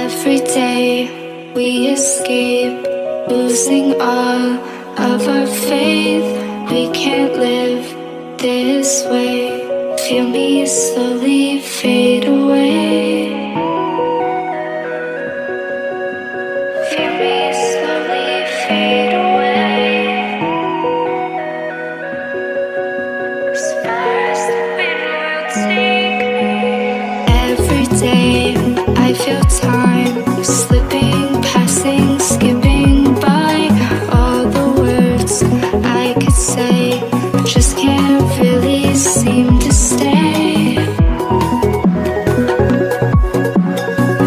Every day we escape, losing all of our faith. We can't live this way. Feel me slowly fade away. Feel me slowly fade away. As far as the wind will take me. Every day I feel time slipping, passing, skipping by. All the words I could say just can't really seem to stay.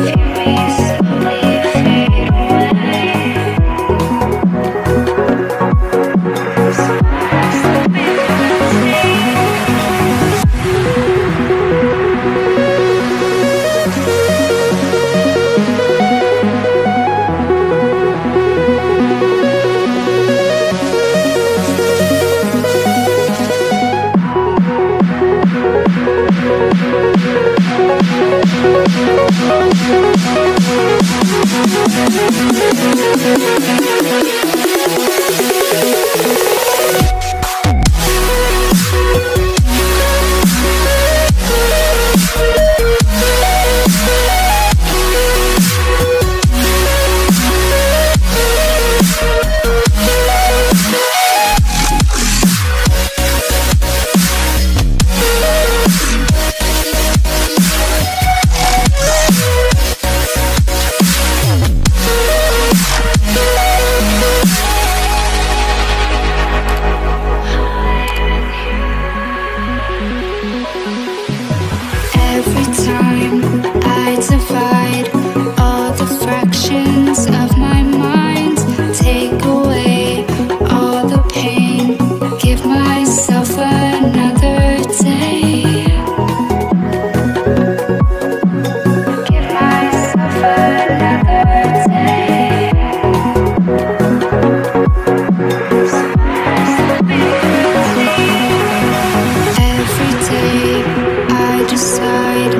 Feel me slowly fade away. As far as the wind will take me. Every time I divide all the fractions of my mind, take away all the pain, give myself another day. Give myself another day. Every day I decide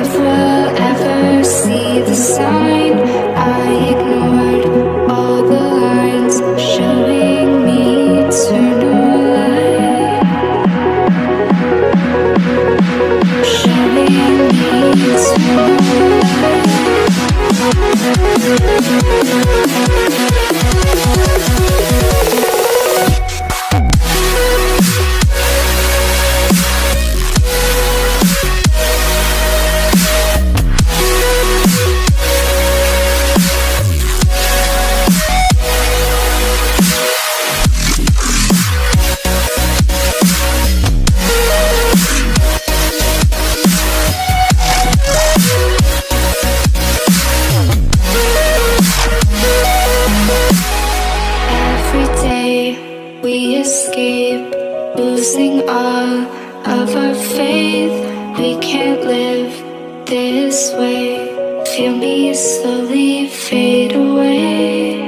if we'll ever see the sign. I ignored all the lines showing me eternal light. Showing me eternal we escape, losing all of our faith. We can't live this way. Feel me slowly fade away.